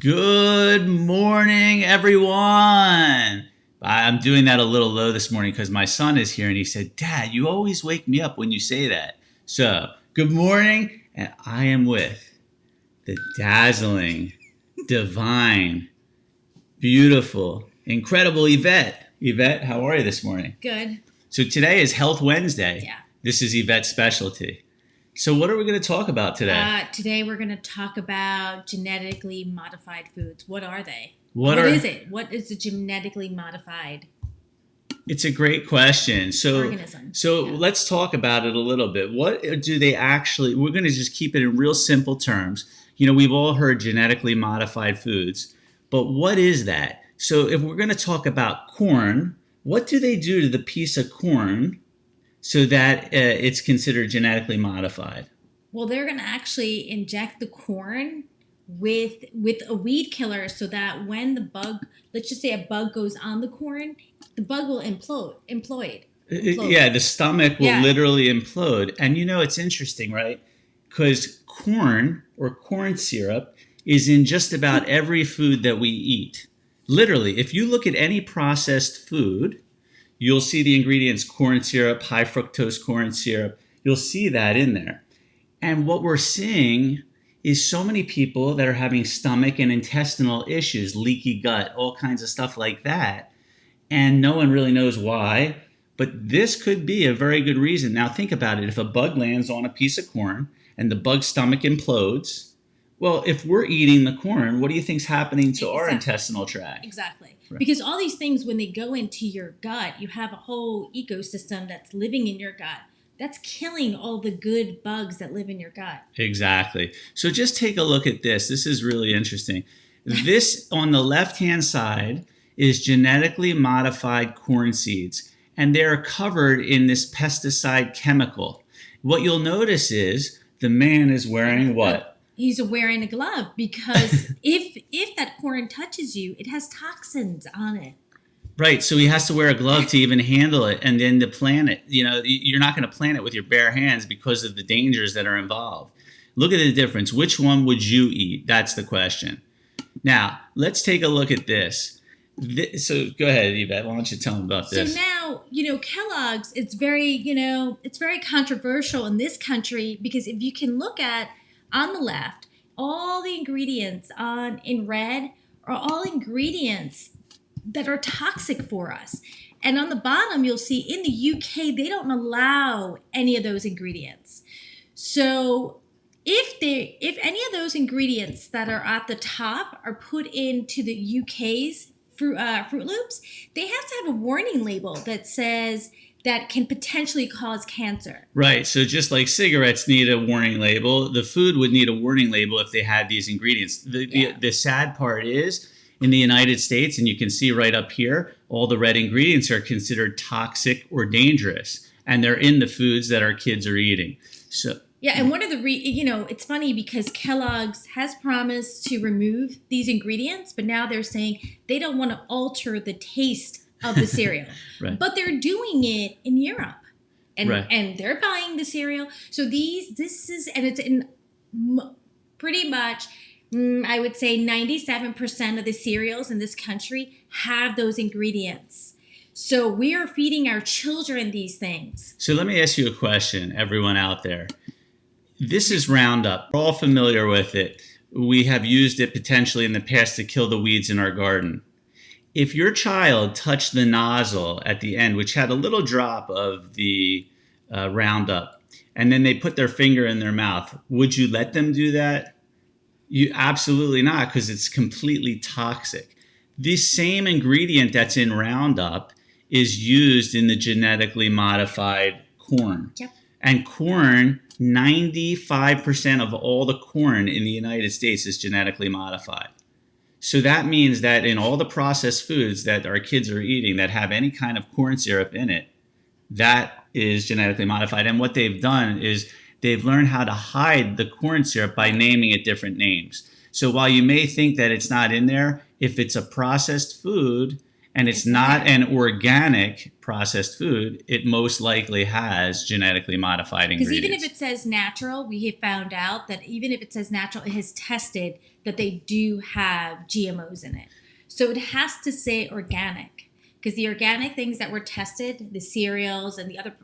Good morning, everyone. I'm doing that a little low this morning because my son is here and he said, Dad, you always wake me up when you say that. So, good morning, and I am with the dazzling, divine, beautiful, incredible Yvette. Yvette, how are you this morning? Good. So, today is Health Wednesday. Yeah. This is Yvette's specialty. So, what are we going to talk about today? Today we're going to talk about genetically modified foods. What are they? What is it? What is a genetically modified It's a great question. organism? Let's talk about it a little bit. What do they actually, we're going to just keep it in real simple terms. We've all heard genetically modified foods, but what is that? So if we're going to talk about corn, what do they do to the piece of corn so that it's considered genetically modified? Well, they're going to actually inject the corn with a weed killer so that when the bug, let's just say a bug goes on the corn, the bug will implode. Yeah, the stomach will literally implode. And it's interesting, right? Because corn or corn syrup is in just about every food that we eat. Literally, if you look at any processed food, you'll see the ingredients corn syrup, high fructose corn syrup. You'll see that in there. And what we're seeing is so many people that are having stomach and intestinal issues, leaky gut, all kinds of stuff like that. And no one really knows why. But this could be a very good reason. Now think about it. If a bug lands on a piece of corn and the bug's stomach implodes, well, if we're eating the corn, what do you think's happening to our intestinal tract? Exactly. Right. Because all these things, when they go into your gut, you have a whole ecosystem that's living in your gut. That's killing all the good bugs that live in your gut. Exactly. So just take a look at this. This is really interesting. This on the left-hand side is genetically modified corn seeds, and they're covered in this pesticide chemical. What you'll notice is the man is wearing what? He's wearing a glove because if that corn touches you, it has toxins on it. Right, so he has to wear a glove to even handle it, and then to plant it. You're not going to plant it with your bare hands because of the dangers that are involved. Look at the difference. Which one would you eat? That's the question. Now, let's take a look at this. So go ahead, Yvette. Why don't you tell them about this? So now, Kellogg's, it's very controversial in this country because if you can look at on the left, all the ingredients in red are all ingredients that are toxic for us. And on the bottom, you'll see in the UK, they don't allow any of those ingredients. So if any of those ingredients that are at the top are put into the UK's Fruit Loops, they have to have a warning label that says that can potentially cause cancer. Right. So just like cigarettes need a warning label, the food would need a warning label if they had these ingredients. The sad part is, in the United States, and you can see right up here, all the red ingredients are considered toxic or dangerous, and they're in the foods that our kids are eating. So yeah, and one of the it's funny because Kellogg's has promised to remove these ingredients, but now they're saying they don't want to alter the taste of the cereal. Right. But they're doing it in Europe, and right. and they're buying the cereal. So it's in pretty much. I would say 97% of the cereals in this country have those ingredients. So we are feeding our children these things. So let me ask you a question, everyone out there. This is Roundup. We're all familiar with it. We have used it potentially in the past to kill the weeds in our garden. If your child touched the nozzle at the end, which had a little drop of the Roundup, and then they put their finger in their mouth, would you let them do that? You absolutely not, because it's completely toxic. The same ingredient that's in Roundup is used in the genetically modified corn. Yep. And corn, 95% of all the corn in the United States is genetically modified. So that means that in all the processed foods that our kids are eating that have any kind of corn syrup in it, that is genetically modified. And what they've done is they've learned how to hide the corn syrup by naming it different names. So while you may think that it's not in there, if it's a processed food and it's not an organic processed food, it most likely has genetically modified Because ingredients. even if it says natural, we have found out that even if it says natural, it has tested that they do have GMOs in it. So it has to say organic. Because the organic things that were tested, the cereals and the other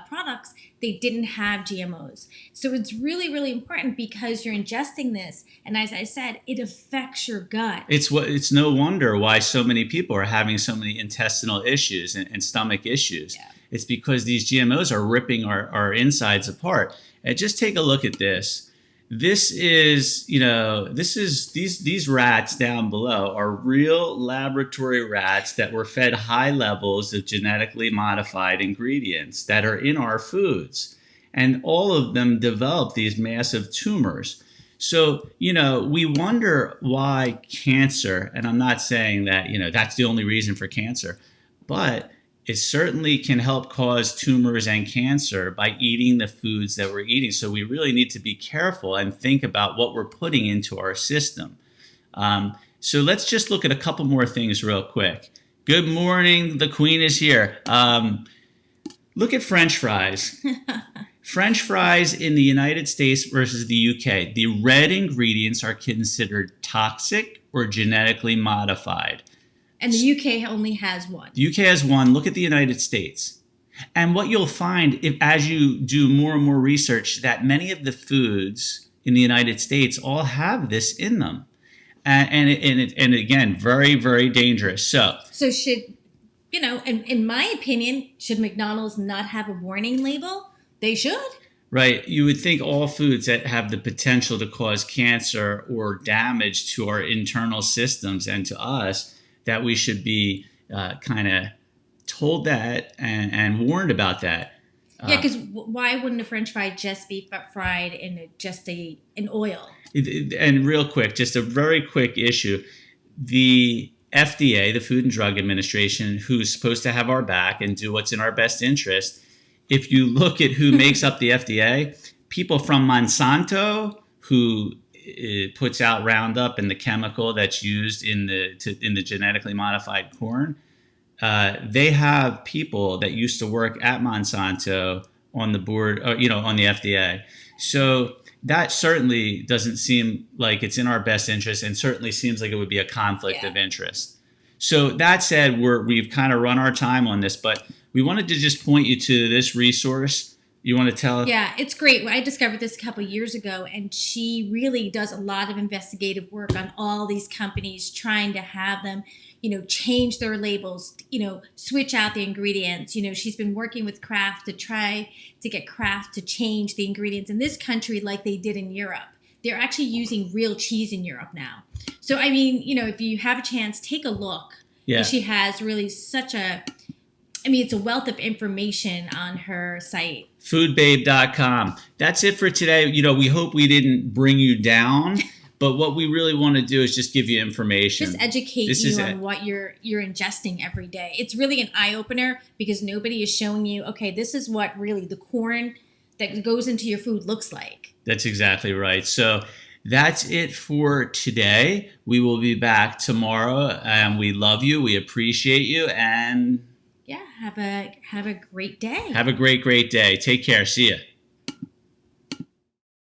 products, they didn't have GMOs. So it's really, really important because you're ingesting this, and as I said, it affects your gut. It's no wonder why so many people are having so many intestinal issues and stomach issues. Yeah. It's because these GMOs are ripping our insides apart. And just take a look at this. This is, these rats down below are real laboratory rats that were fed high levels of genetically modified ingredients that are in our foods. And all of them develop these massive tumors. So, we wonder why cancer, and I'm not saying that, that's the only reason for cancer, but it certainly can help cause tumors and cancer by eating the foods that we're eating. So we really need to be careful and think about what we're putting into our system. So let's just look at a couple more things real quick. Good morning. The Queen is here. Look at French fries. French fries in the United States versus the UK. The red ingredients are considered toxic or genetically modified. And the UK only has one. The UK has one. Look at the United States. And what you'll find, as you do more and more research, that many of the foods in the United States all have this in them. And again, very, very dangerous. So should, in my opinion, should McDonald's not have a warning label? They should. Right. You would think all foods that have the potential to cause cancer or damage to our internal systems and to us, that we should be kind of told that and warned about that. Yeah, because why wouldn't a French fry just be fried in in oil? And real quick, just a very quick issue. The FDA, the Food and Drug Administration, who's supposed to have our back and do what's in our best interest, if you look at who makes up the FDA, people from Monsanto, who it puts out Roundup and the chemical that's used in the genetically modified corn. They have people that used to work at Monsanto on the board, on the FDA. So that certainly doesn't seem like it's in our best interest, and certainly seems like it would be a conflict of interest. So that said, we've kind of run our time on this, but we wanted to just point you to this resource. You want to tell? Yeah, it's great. I discovered this a couple of years ago, and she really does a lot of investigative work on all these companies, trying to have them, change their labels, switch out the ingredients. She's been working with Kraft to try to get Kraft to change the ingredients in this country like they did in Europe. They're actually using real cheese in Europe now. So, if you have a chance, take a look. Yeah. She has really it's a wealth of information on her site. Foodbabe.com. That's it for today. We hope we didn't bring you down, but what we really want to do is just give you information. Just educate you on what you're ingesting every day. It's really an eye-opener because nobody is showing you, okay, this is what really the corn that goes into your food looks like. That's exactly right. So that's it for today. We will be back tomorrow, and we love you. We appreciate you, and have a great day. Have a great day. Take care. See ya.